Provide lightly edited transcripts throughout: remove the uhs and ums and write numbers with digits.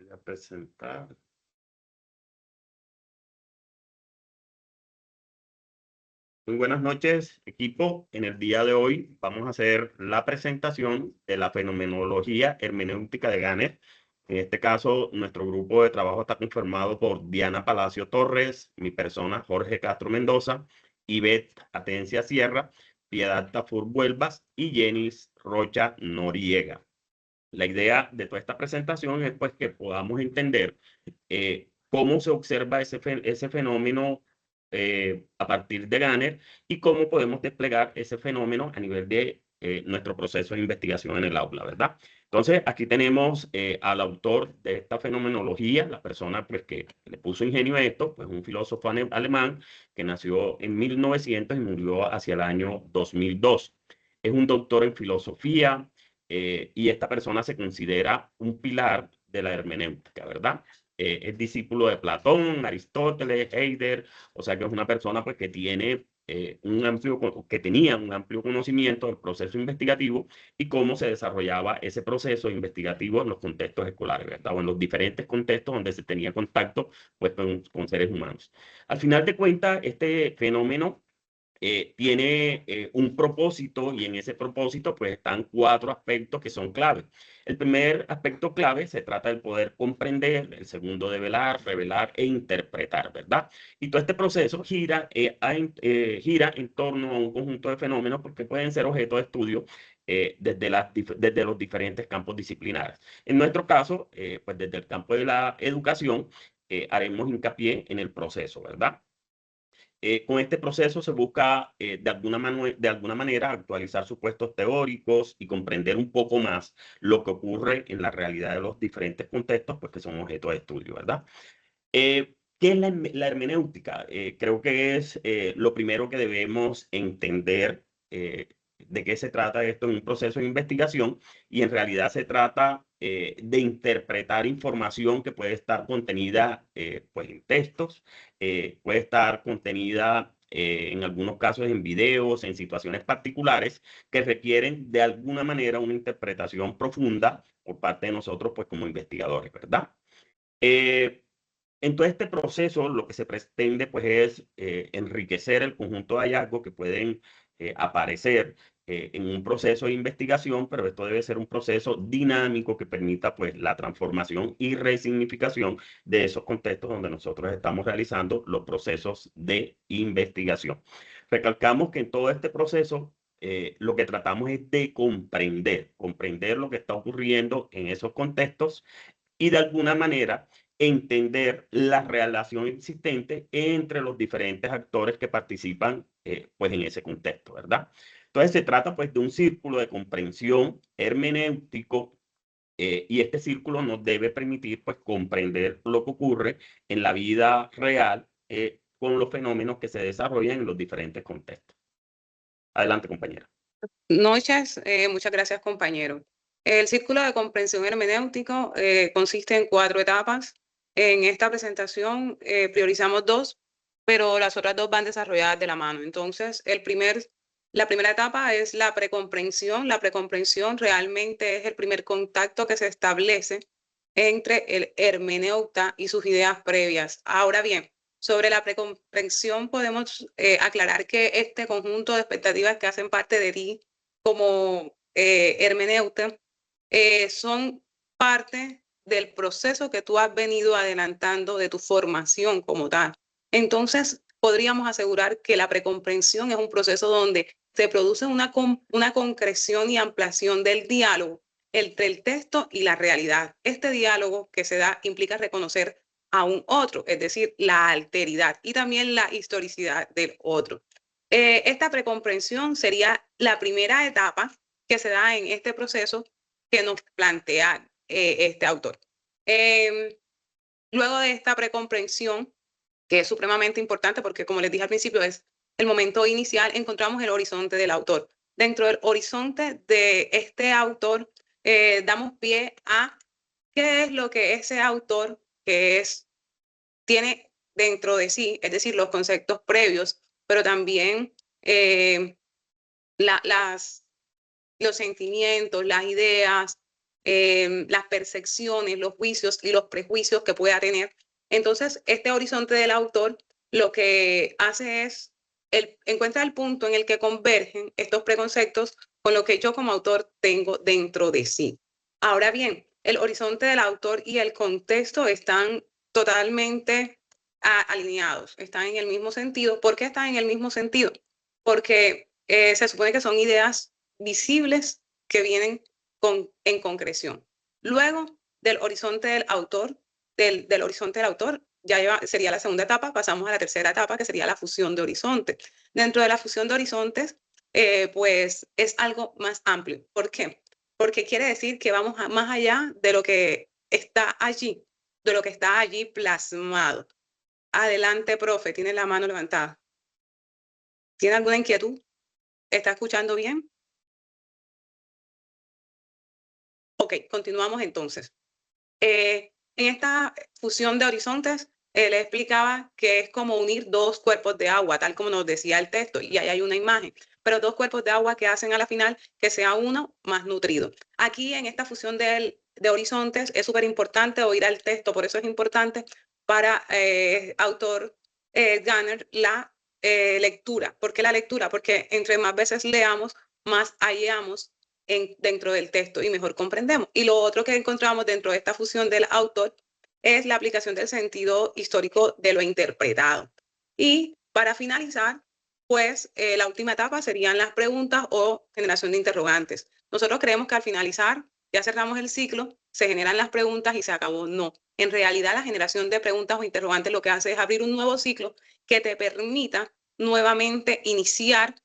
Voy a presentar. Muy buenas noches, equipo. En el día de hoy vamos a hacer la presentación de la fenomenología hermenéutica de Gannett. En este caso, nuestro grupo de trabajo está conformado por Diana Palacio Torres, mi persona Jorge Castro Mendoza, Ivette Atencia Sierra, Piedad Tafur Vuelvas y Jenis Rocha Noriega. La idea de toda esta presentación es pues que podamos entender cómo se observa ese fenómeno a partir de Gannett y cómo podemos desplegar ese fenómeno a nivel de nuestro proceso de investigación en el aula, ¿verdad? Entonces, aquí tenemos al autor de esta fenomenología, la persona pues, que le puso ingenio a esto, pues un filósofo alemán que nació en 1900 y murió hacia el año 2002. Es un doctor en filosofía, y esta persona se considera un pilar de la hermenéutica, ¿verdad? Es discípulo de Platón, Aristóteles, Heidegger, o sea que es una persona pues, que tenía un amplio conocimiento del proceso investigativo y cómo se desarrollaba ese proceso investigativo en los contextos escolares, ¿verdad? O en los diferentes contextos donde se tenía contacto pues, con seres humanos. Al final de cuentas, este fenómeno tiene un propósito y en ese propósito pues están 4 aspectos que son claves. El primer aspecto clave se trata del poder comprender, el segundo de velar, revelar e interpretar, ¿verdad? Y todo este proceso gira en torno a un conjunto de fenómenos porque pueden ser objeto de estudio desde los diferentes campos disciplinares. En nuestro caso, pues desde el campo de la educación, haremos hincapié en el proceso, ¿verdad? Con este proceso se busca de alguna manera actualizar supuestos teóricos y comprender un poco más lo que ocurre en la realidad de los diferentes contextos pues, que son objeto de estudio, ¿verdad? ¿Qué es la hermenéutica? Creo que es lo primero que debemos entender de qué se trata esto en un proceso de investigación y en realidad se trata de interpretar información que puede estar contenida pues en textos, puede estar contenida en algunos casos en videos, en situaciones particulares que requieren de alguna manera una interpretación profunda por parte de nosotros pues como investigadores, ¿verdad? Eh, en todo este proceso, lo que se pretende pues, es enriquecer el conjunto de hallazgos que pueden aparecer en un proceso de investigación, pero esto debe ser un proceso dinámico que permita pues, la transformación y resignificación de esos contextos donde nosotros estamos realizando los procesos de investigación. Recalcamos que en todo este proceso lo que tratamos es de comprender lo que está ocurriendo en esos contextos y de alguna manera entender la relación existente entre los diferentes actores que participan pues en ese contexto, ¿verdad? Entonces se trata pues de un círculo de comprensión hermenéutico y este círculo nos debe permitir pues comprender lo que ocurre en la vida real con los fenómenos que se desarrollan en los diferentes contextos. Adelante, compañera. Muchas gracias, compañero. El círculo de comprensión hermenéutico consiste en 4 etapas. En esta presentación priorizamos 2, pero las otras 2 van desarrolladas de la mano. Entonces, la primera etapa es la precomprensión. La precomprensión realmente es el primer contacto que se establece entre el hermeneuta y sus ideas previas. Ahora bien, sobre la precomprensión podemos aclarar que este conjunto de expectativas que hacen parte de ti como hermeneuta son parte del proceso que tú has venido adelantando de tu formación como tal. Entonces, podríamos asegurar que la precomprensión es un proceso donde se produce una concreción y ampliación del diálogo entre el texto y la realidad. Este diálogo que se da implica reconocer a un otro, es decir, la alteridad y también la historicidad del otro. Esta precomprensión sería la primera etapa que se da en este proceso que nos plantea este autor. Luego de esta precomprensión, que es supremamente importante porque, como les dije al principio, es el momento inicial, encontramos el horizonte del autor. Dentro del horizonte de este autor, damos pie a qué es lo que ese autor tiene dentro de sí, es decir, los conceptos previos, pero también los sentimientos, las ideas, las percepciones, los juicios y los prejuicios que pueda tener. Entonces, este horizonte del autor lo que hace es encuentra el punto en el que convergen estos preconceptos con lo que yo como autor tengo dentro de sí. Ahora bien, el horizonte del autor y el contexto están totalmente alineados, están en el mismo sentido. ¿Por qué están en el mismo sentido? Porque se supone que son ideas visibles que vienen en concreción. Luego del horizonte del autor, del horizonte del autor, sería la segunda etapa, pasamos a la tercera etapa, que sería la fusión de horizontes. Dentro de la fusión de horizontes, pues es algo más amplio. ¿Por qué? Porque quiere decir que vamos más allá de lo que está allí, de lo que está allí plasmado. Adelante, profe, tiene la mano levantada. ¿Tiene alguna inquietud? ¿Está escuchando bien? Ok, continuamos entonces. En esta fusión de horizontes, le explicaba que es como unir dos cuerpos de agua, tal como nos decía el texto, y ahí hay una imagen, pero dos cuerpos de agua que hacen a la final que sea uno más nutrido. Aquí en esta fusión de horizontes es súper importante oír al texto, por eso es importante para autor Gunner la lectura. ¿Por qué la lectura? Porque entre más veces leamos, más hallamos dentro del texto y mejor comprendemos. Y lo otro que encontramos dentro de esta fusión del autor es la aplicación del sentido histórico de lo interpretado. Y para finalizar, pues la última etapa serían las preguntas o generación de interrogantes. Nosotros creemos que al finalizar, ya cerramos el ciclo, se generan las preguntas y se acabó. No. En realidad, la generación de preguntas o interrogantes lo que hace es abrir un nuevo ciclo que te permita nuevamente iniciar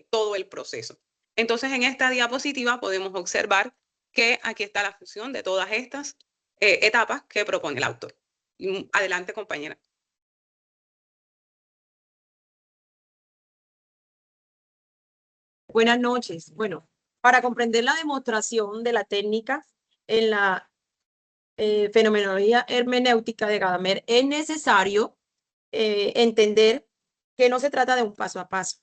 todo el proceso. Entonces, en esta diapositiva podemos observar que aquí está la fusión de todas estas etapas que propone el autor. Adelante, compañera. Buenas noches. Bueno, para comprender la demostración de la técnica en la fenomenología hermenéutica de Gadamer, es necesario entender que no se trata de un paso a paso,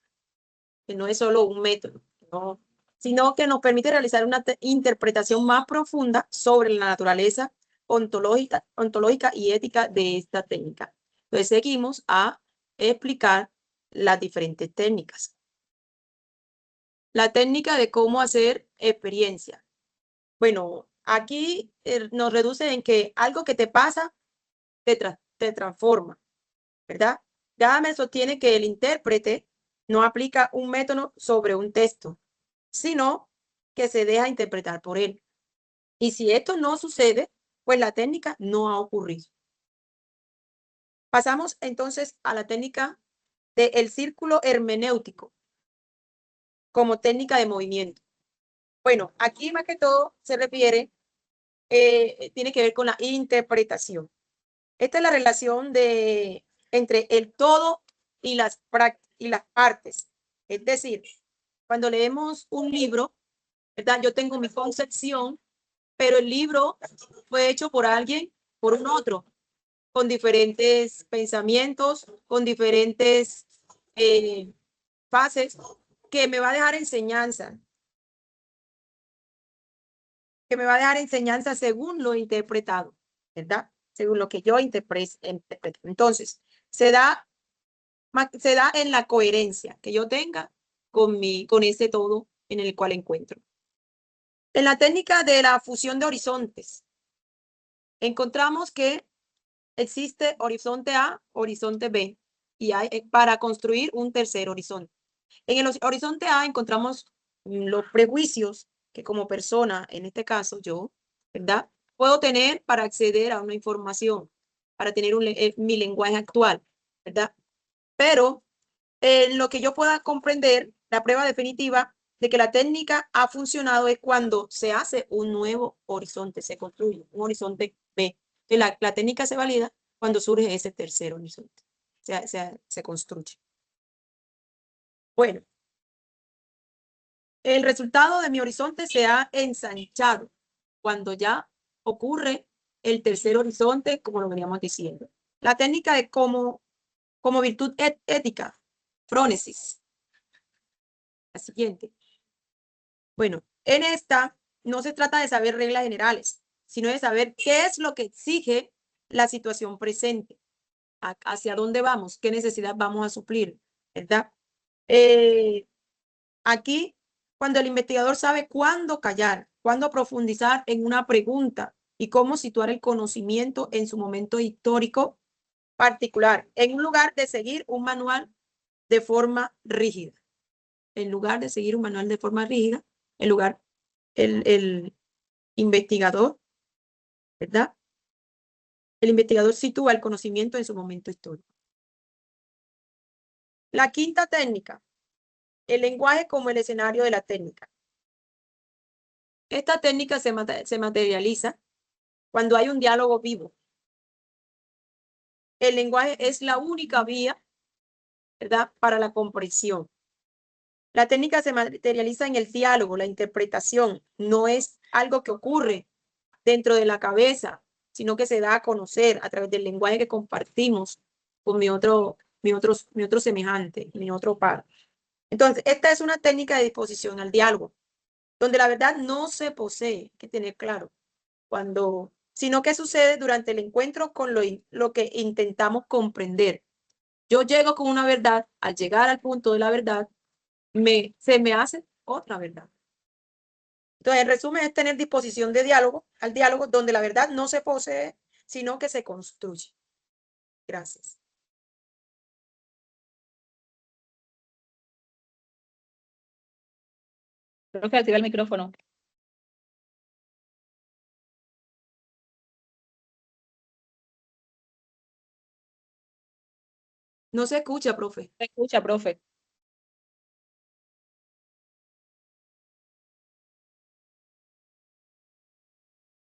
que no es solo un método, ¿no? Sino que nos permite realizar una interpretación más profunda sobre la naturaleza ontológica y ética de esta técnica. Entonces seguimos a explicar las diferentes técnicas. La técnica de cómo hacer experiencia. Bueno, aquí nos reduce en que algo que te pasa te transforma, ¿verdad? Gadamer sostiene que el intérprete no aplica un método sobre un texto, sino que se deja interpretar por él. Y si esto no sucede, pues la técnica no ha ocurrido. Pasamos entonces a la técnica del círculo hermenéutico como técnica de movimiento. Bueno, aquí más que todo se refiere, tiene que ver con la interpretación. Esta es la relación entre el todo y las partes. Es decir, cuando leemos un libro, ¿verdad? Yo tengo mi concepción, pero el libro fue hecho por alguien, por un otro, con diferentes pensamientos, con diferentes fases, que me va a dejar enseñanza, según lo interpretado, ¿verdad? Según lo que yo interpreto. Entonces, se da en la coherencia que yo tenga con ese todo en el cual encuentro. En la técnica de la fusión de horizontes, encontramos que existe horizonte A, horizonte B, y hay para construir un tercer horizonte. En el horizonte A encontramos los prejuicios que como persona, en este caso yo, ¿verdad? Puedo tener para acceder a una información, para tener mi lenguaje actual, ¿verdad? Pero lo que yo pueda comprender, la prueba definitiva de que la técnica ha funcionado es cuando se hace un nuevo horizonte, se construye un horizonte B. Entonces, la técnica se valida cuando surge ese tercer horizonte, se construye. Bueno, el resultado de mi horizonte se ha ensanchado cuando ya ocurre el tercer horizonte, como lo veníamos diciendo. La técnica de como virtud ética, frónesis. La siguiente. Bueno, en esta no se trata de saber reglas generales, sino de saber qué es lo que exige la situación presente, hacia dónde vamos, qué necesidad vamos a suplir, ¿verdad? Aquí, cuando el investigador sabe cuándo callar, cuándo profundizar en una pregunta y cómo situar el conocimiento en su momento histórico particular, en un lugar de seguir un manual de forma rígida. En lugar de seguir un manual de forma rígida, el investigador, ¿verdad? El investigador sitúa el conocimiento en su momento histórico. La quinta técnica, el lenguaje como el escenario de la técnica. Esta técnica se materializa cuando hay un diálogo vivo. El lenguaje es la única vía, ¿verdad?, para la comprensión. La técnica se materializa en el diálogo, la interpretación. No es algo que ocurre dentro de la cabeza, sino que se da a conocer a través del lenguaje que compartimos con mi otro semejante, mi otro par. Entonces, esta es una técnica de disposición al diálogo, donde la verdad no se posee, hay que tener claro, sino que sucede durante el encuentro con lo que intentamos comprender. Yo llego con una verdad, al llegar al punto de la verdad, se me hace otra verdad. Entonces, en resumen, es tener disposición de diálogo, al diálogo, donde la verdad no se posee, sino que se construye. Gracias. Profe, activa el micrófono. No se escucha, profe. Se escucha, profe.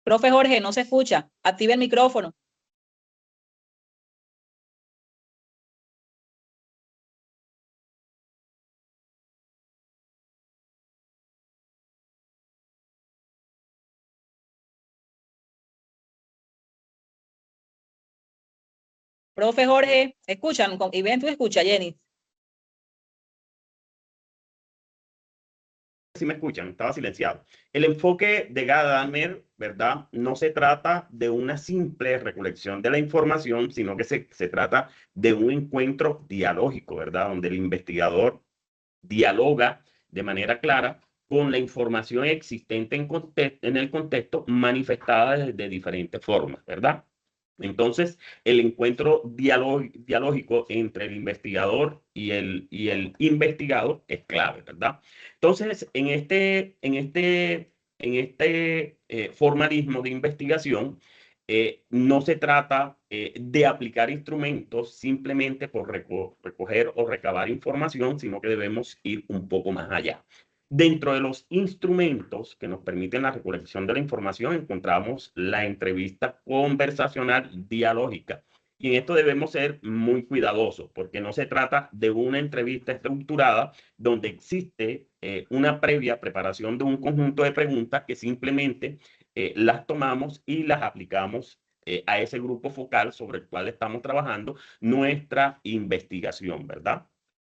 Profe Jorge, no se escucha. Active el micrófono. Profe Jorge, ¿escuchan? Y ven, tú escucha, Jenny. Si me escuchan, estaba silenciado. El enfoque de Gadamer, ¿verdad? No se trata de una simple recolección de la información, sino que se trata de un encuentro dialógico, ¿verdad? Donde el investigador dialoga de manera clara con la información existente en el contexto manifestada de diferentes formas, ¿verdad? Entonces, el encuentro dialógico entre el investigador y el investigado es clave, ¿verdad? Entonces, en este formalismo de investigación, no se trata de aplicar instrumentos simplemente por recoger o recabar información, sino que debemos ir un poco más allá. Dentro de los instrumentos que nos permiten la recolección de la información, encontramos la entrevista conversacional dialógica. Y en esto debemos ser muy cuidadosos, porque no se trata de una entrevista estructurada donde existe una previa preparación de un conjunto de preguntas que simplemente las tomamos y las aplicamos a ese grupo focal sobre el cual estamos trabajando nuestra investigación, ¿verdad?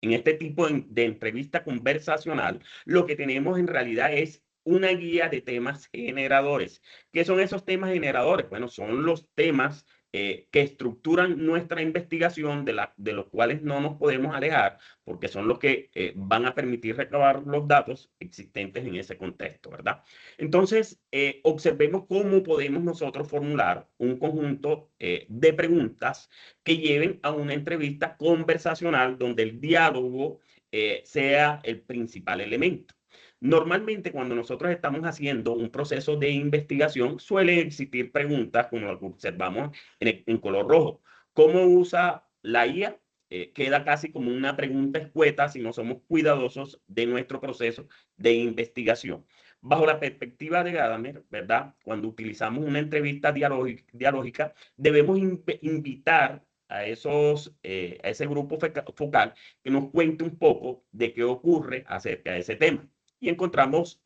En este tipo de entrevista conversacional, lo que tenemos en realidad es una guía de temas generadores. ¿Qué son esos temas generadores? Bueno, son los temas que estructuran nuestra investigación, de los cuales no nos podemos alejar, porque son los que van a permitir recabar los datos existentes en ese contexto, ¿verdad? Entonces, observemos cómo podemos nosotros formular un conjunto de preguntas que lleven a una entrevista conversacional donde el diálogo sea el principal elemento. Normalmente, cuando nosotros estamos haciendo un proceso de investigación, suelen existir preguntas como las que observamos en color rojo. ¿Cómo usa la IA? Queda casi como una pregunta escueta si no somos cuidadosos de nuestro proceso de investigación. Bajo la perspectiva de Gadamer, ¿verdad? Cuando utilizamos una entrevista dialógica, debemos invitar a ese grupo focal que nos cuente un poco de qué ocurre acerca de ese tema. Y encontramos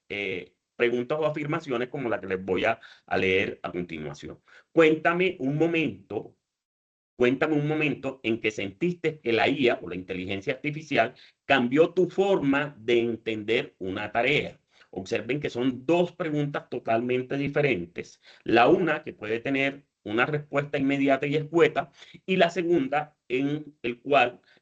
preguntas o afirmaciones como la que les voy a leer a continuación. Cuéntame un momento en que sentiste que la IA o la inteligencia artificial cambió tu forma de entender una tarea. Observen que son dos preguntas totalmente diferentes. La una que puede tener una respuesta inmediata y escueta, y la segunda en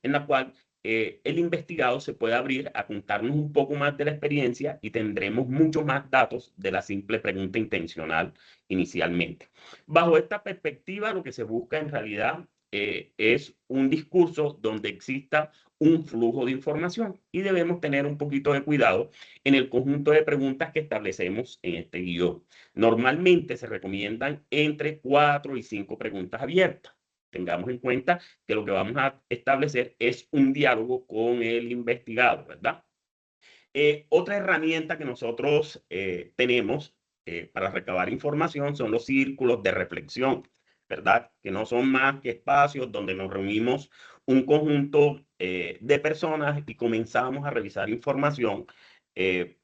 la cual el investigado se puede abrir a contarnos un poco más de la experiencia y tendremos muchos más datos de la simple pregunta intencional inicialmente. Bajo esta perspectiva, lo que se busca en realidad es un discurso donde exista un flujo de información y debemos tener un poquito de cuidado en el conjunto de preguntas que establecemos en este guión. Normalmente se recomiendan entre 4 y 5 preguntas abiertas. Tengamos en cuenta que lo que vamos a establecer es un diálogo con el investigado, ¿verdad? Otra herramienta que nosotros tenemos para recabar información son los círculos de reflexión, ¿verdad? Que no son más que espacios donde nos reunimos un conjunto de personas y comenzamos a revisar información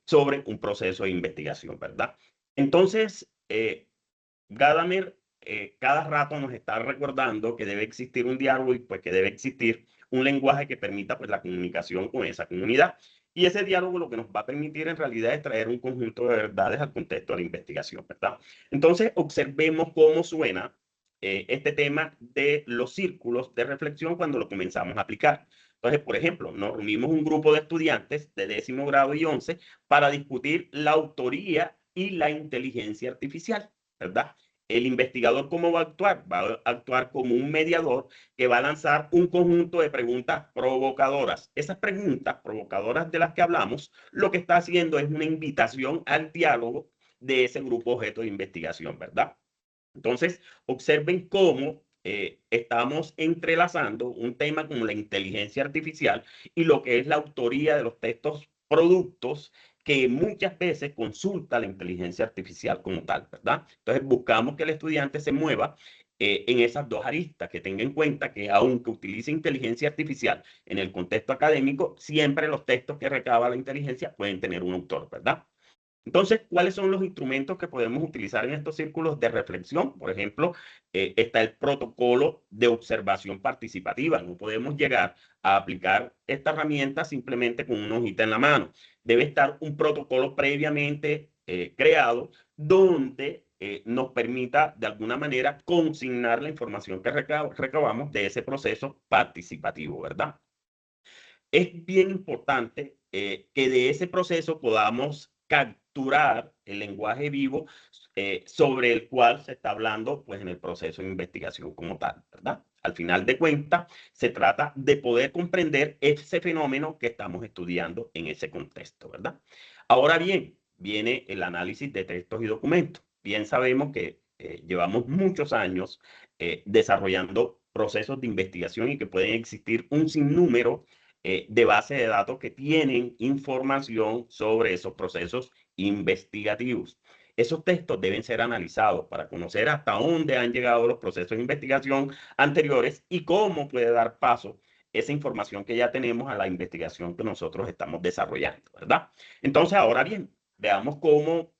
sobre un proceso de investigación, ¿verdad? Entonces, Gadamer cada rato nos está recordando que debe existir un diálogo y pues que debe existir un lenguaje que permita pues la comunicación con esa comunidad. Y ese diálogo lo que nos va a permitir en realidad es traer un conjunto de verdades al contexto de la investigación, ¿verdad? Entonces, observemos cómo suena este tema de los círculos de reflexión cuando lo comenzamos a aplicar. Entonces, por ejemplo, nos reunimos un grupo de estudiantes de 10º grado y 11 para discutir la autoría y la inteligencia artificial, ¿verdad? El investigador, ¿cómo va a actuar? Va a actuar como un mediador que va a lanzar un conjunto de preguntas provocadoras. Esas preguntas provocadoras de las que hablamos, lo que está haciendo es una invitación al diálogo de ese grupo objeto de investigación, ¿verdad? Entonces, observen cómo estamos entrelazando un tema como la inteligencia artificial y lo que es la autoría de los textos productos que muchas veces consulta la inteligencia artificial como tal, ¿verdad? Entonces, buscamos que el estudiante se mueva en esas dos aristas, que tenga en cuenta que aunque utilice inteligencia artificial en el contexto académico, siempre los textos que recaba la inteligencia pueden tener un autor, ¿verdad? Entonces, ¿cuáles son los instrumentos que podemos utilizar en estos círculos de reflexión? Por ejemplo, está el protocolo de observación participativa. No podemos llegar a aplicar esta herramienta simplemente con una hojita en la mano. Debe estar un protocolo previamente creado donde nos permita de alguna manera consignar la información que recabamos de ese proceso participativo, ¿verdad? Es bien importante que de ese proceso podamos capturar el lenguaje vivo sobre el cual se está hablando pues, en el proceso de investigación como tal, ¿verdad? Al final de cuentas, se trata de poder comprender ese fenómeno que estamos estudiando en ese contexto, ¿verdad? Ahora bien, viene el análisis de textos y documentos. Bien sabemos que llevamos muchos años desarrollando procesos de investigación y que pueden existir un sinnúmero de bases de datos que tienen información sobre esos procesos investigativos. Esos textos deben ser analizados para conocer hasta dónde han llegado los procesos de investigación anteriores y cómo puede dar paso esa información que ya tenemos a la investigación que nosotros estamos desarrollando, ¿verdad? Entonces, ahora bien, veamos cómo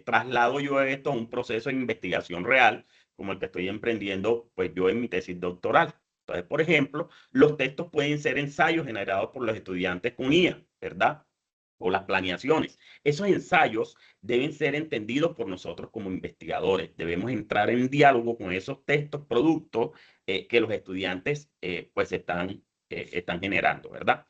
traslado yo esto a un proceso de investigación real, como el que estoy emprendiendo, pues yo en mi tesis doctoral. Entonces, por ejemplo, los textos pueden ser ensayos generados por los estudiantes con IA, ¿verdad? O las planeaciones. Esos ensayos deben ser entendidos por nosotros como investigadores. Debemos entrar en diálogo con esos textos, productos que los estudiantes pues están generando, ¿verdad?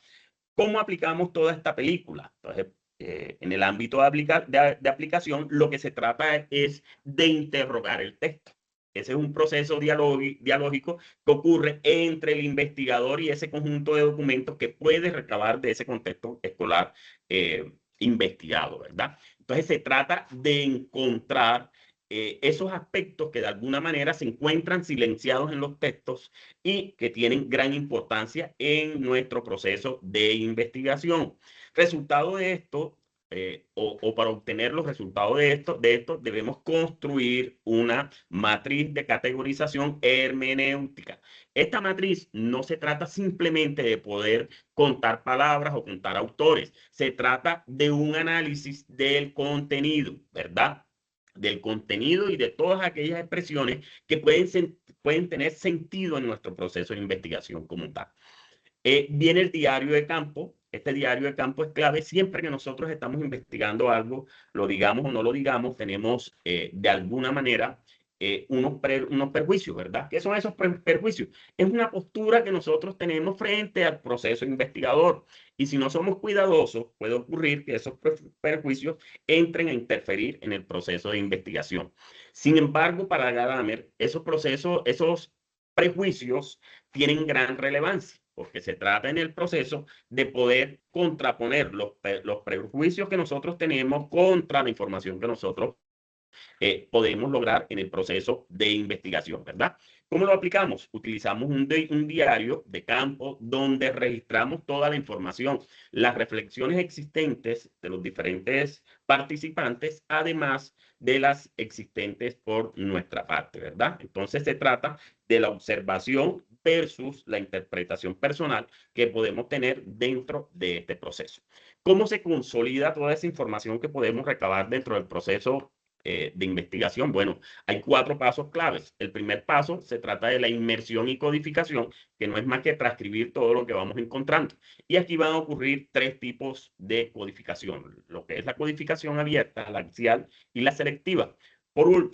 ¿Cómo aplicamos toda esta película? Entonces, en el ámbito de aplicación, lo que se trata es de interrogar el texto. Ese es un proceso dialógico que ocurre entre el investigador y ese conjunto de documentos que puede recabar de ese contexto escolar investigado, ¿verdad? Entonces se trata de encontrar esos aspectos que de alguna manera se encuentran silenciados en los textos y que tienen gran importancia en nuestro proceso de investigación. Resultado de esto, o para obtener los resultados de esto, debemos construir una matriz de categorización hermenéutica. Esta matriz no se trata simplemente de poder contar palabras o contar autores, se trata de un análisis del contenido, ¿verdad? Del contenido y de todas aquellas expresiones que pueden tener sentido en nuestro proceso de investigación como tal. Viene el diario de campo, este diario de campo es clave. Siempre que nosotros estamos investigando algo, lo digamos o no lo digamos, tenemos de alguna manera unos perjuicios, ¿verdad? ¿Qué son esos perjuicios? Es una postura que nosotros tenemos frente al proceso investigador. Y si no somos cuidadosos, puede ocurrir que esos perjuicios entren a interferir en el proceso de investigación. Sin embargo, para Gadamer, esos prejuicios tienen gran relevancia, porque se trata en el proceso de poder contraponer los prejuicios que nosotros tenemos contra la información que nosotros podemos lograr en el proceso de investigación, ¿verdad? ¿Cómo lo aplicamos? Utilizamos un diario de campo donde registramos toda la información, las reflexiones existentes de los diferentes participantes, además de las existentes por nuestra parte, ¿verdad? Entonces se trata de la observación versus la interpretación personal que podemos tener dentro de este proceso. ¿Cómo se consolida toda esa información que podemos recabar dentro del proceso de investigación? Bueno, hay 4 pasos claves. El primer paso se trata de la inmersión y codificación, que no es más que transcribir todo lo que vamos encontrando. Y aquí van a ocurrir 3 tipos de codificación, lo que es la codificación abierta, la axial y la selectiva.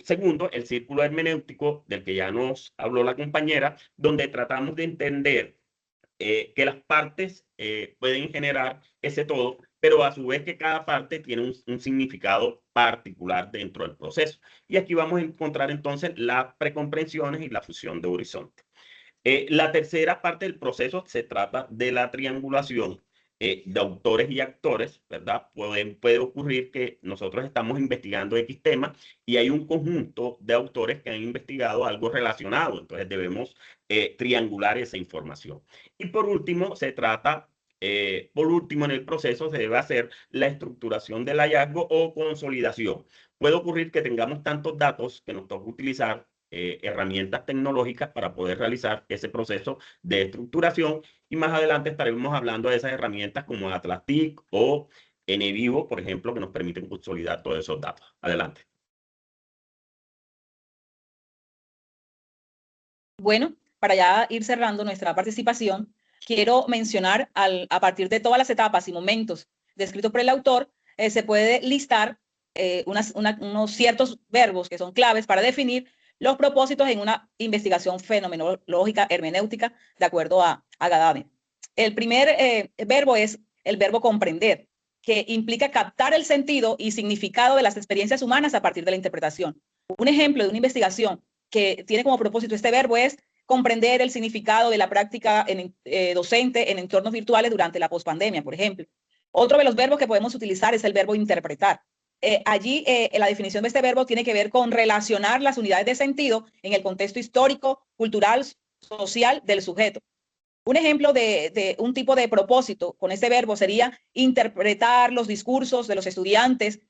Segundo, el círculo hermenéutico, del que ya nos habló la compañera, donde tratamos de entender que las partes pueden generar ese todo, pero a su vez que cada parte tiene un significado particular dentro del proceso. Y aquí vamos a encontrar entonces las precomprensiones y la fusión de horizonte. La tercera parte del proceso se trata de la triangulación de autores y actores, ¿verdad? Puede ocurrir que nosotros estamos investigando X tema y hay un conjunto de autores que han investigado algo relacionado, entonces debemos triangular esa información. Y por último, en el proceso se debe hacer la estructuración del hallazgo o consolidación. Puede ocurrir que tengamos tantos datos que nos toca utilizar herramientas tecnológicas para poder realizar ese proceso de estructuración, y más adelante estaremos hablando de esas herramientas como Atlas-TIC o NVivo, por ejemplo, que nos permiten consolidar todos esos datos. Adelante. Bueno, para ya ir cerrando nuestra participación, quiero mencionar a partir de todas las etapas y momentos descritos por el autor, se puede listar unos ciertos verbos que son claves para definir los propósitos en una investigación fenomenológica hermenéutica de acuerdo a Gadamer. El primer verbo es el verbo comprender, que implica captar el sentido y significado de las experiencias humanas a partir de la interpretación. Un ejemplo de una investigación que tiene como propósito este verbo es comprender el significado de la práctica docente en entornos virtuales durante la pospandemia, por ejemplo. Otro de los verbos que podemos utilizar es el verbo interpretar. Allí la definición de este verbo tiene que ver con relacionar las unidades de sentido en el contexto histórico, cultural, social del sujeto. Un ejemplo de un tipo de propósito con este verbo sería interpretar los discursos de los estudiantes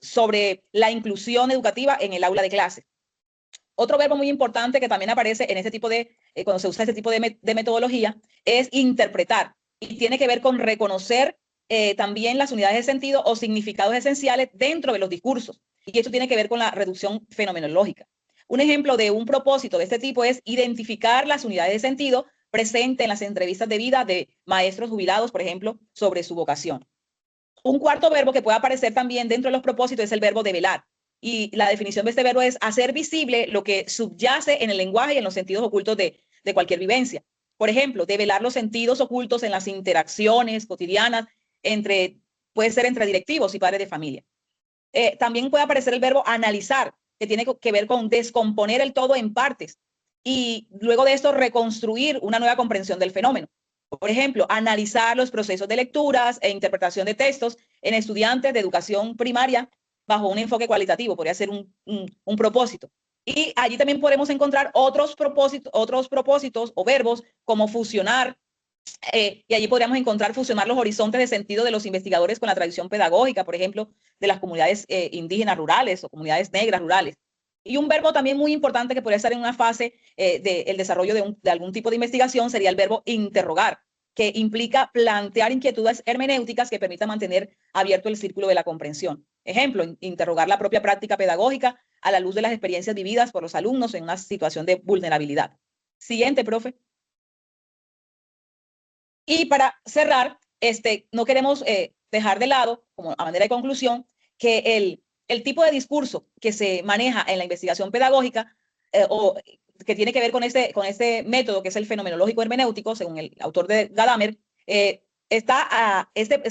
sobre la inclusión educativa en el aula de clase. Otro verbo muy importante que también aparece en este tipo cuando se usa este tipo de metodología es interpretar, y tiene que ver con reconocer también las unidades de sentido o significados esenciales dentro de los discursos, y esto tiene que ver con la reducción fenomenológica. Un ejemplo de un propósito de este tipo es identificar las unidades de sentido presentes en las entrevistas de vida de maestros jubilados, por ejemplo, sobre su vocación. Un cuarto verbo que puede aparecer también dentro de los propósitos es el verbo develar. Y la definición de este verbo es hacer visible lo que subyace en el lenguaje y en los sentidos ocultos de cualquier vivencia. Por ejemplo, develar los sentidos ocultos en las interacciones cotidianas puede ser entre directivos y padres de familia. También puede aparecer el verbo analizar, que tiene que ver con descomponer el todo en partes y luego de esto reconstruir una nueva comprensión del fenómeno. Por ejemplo, analizar los procesos de lecturas e interpretación de textos en estudiantes de educación primaria bajo un enfoque cualitativo, podría ser un propósito. Y allí también podemos encontrar otros propósitos o verbos como fusionar, y allí podríamos encontrar fusionar los horizontes de sentido de los investigadores con la tradición pedagógica, por ejemplo, de las comunidades indígenas rurales o comunidades negras rurales. Y un verbo también muy importante que podría estar en una fase del desarrollo de algún tipo de investigación sería el verbo interrogar, que implica plantear inquietudes hermenéuticas que permitan mantener abierto el círculo de la comprensión. Ejemplo, interrogar la propia práctica pedagógica a la luz de las experiencias vividas por los alumnos en una situación de vulnerabilidad. Siguiente, profe. Y para cerrar, no queremos dejar de lado, como a manera de conclusión, que el tipo de discurso que se maneja en la investigación pedagógica o que tiene que ver con este método que es el fenomenológico hermenéutico, según el autor de Gadamer, se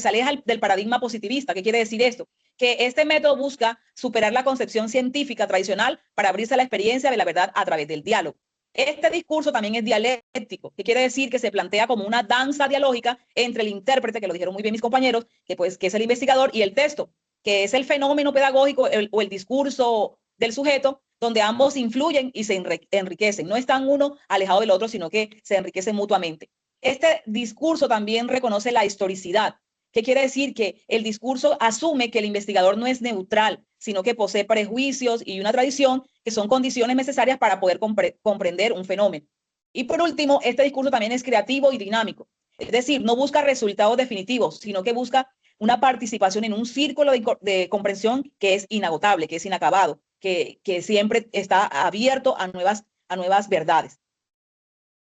aleja del paradigma positivista. ¿Qué quiere decir esto? Que este método busca superar la concepción científica tradicional para abrirse a la experiencia de la verdad a través del diálogo. Este discurso también es dialéctico, que quiere decir que se plantea como una danza dialógica entre el intérprete, que lo dijeron muy bien mis compañeros, que es el investigador, y el texto, que es el fenómeno pedagógico o el discurso del sujeto, donde ambos influyen y se enriquecen. No están uno alejado del otro, sino que se enriquecen mutuamente. Este discurso también reconoce la historicidad. ¿Qué quiere decir? Que el discurso asume que el investigador no es neutral, sino que posee prejuicios y una tradición que son condiciones necesarias para poder comprender un fenómeno. Y por último, este discurso también es creativo y dinámico. Es decir, no busca resultados definitivos, sino que busca una participación en un círculo de comprensión que es inagotable, que es inacabado, que siempre está abierto a nuevas verdades.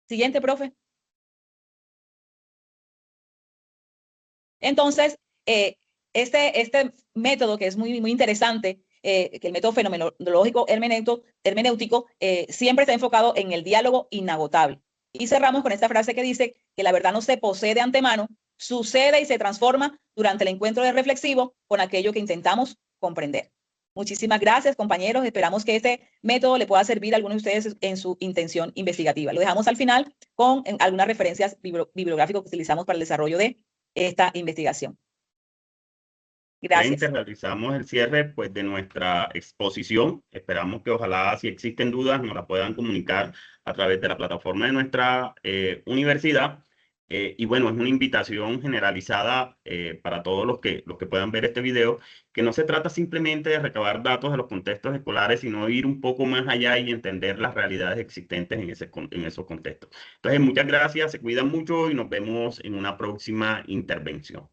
Siguiente, profe. Entonces, este método que es muy interesante, que el método fenomenológico hermenéutico, siempre está enfocado en el diálogo inagotable. Y cerramos con esta frase que dice que la verdad no se posee de antemano, sucede y se transforma durante el encuentro de reflexivo con aquello que intentamos comprender. Muchísimas gracias, compañeros. Esperamos que este método le pueda servir a algunos de ustedes en su intención investigativa. Lo dejamos al final con algunas referencias bibliográficas que utilizamos para el desarrollo de esta investigación. Gracias. Realizamos el cierre pues, de nuestra exposición. Esperamos que ojalá, si existen dudas, nos la puedan comunicar a través de la plataforma de nuestra universidad. Y bueno, es una invitación generalizada para todos los que puedan ver este video, que no se trata simplemente de recabar datos de los contextos escolares, sino ir un poco más allá y entender las realidades existentes en esos contextos. Entonces, muchas gracias, se cuidan mucho y nos vemos en una próxima intervención.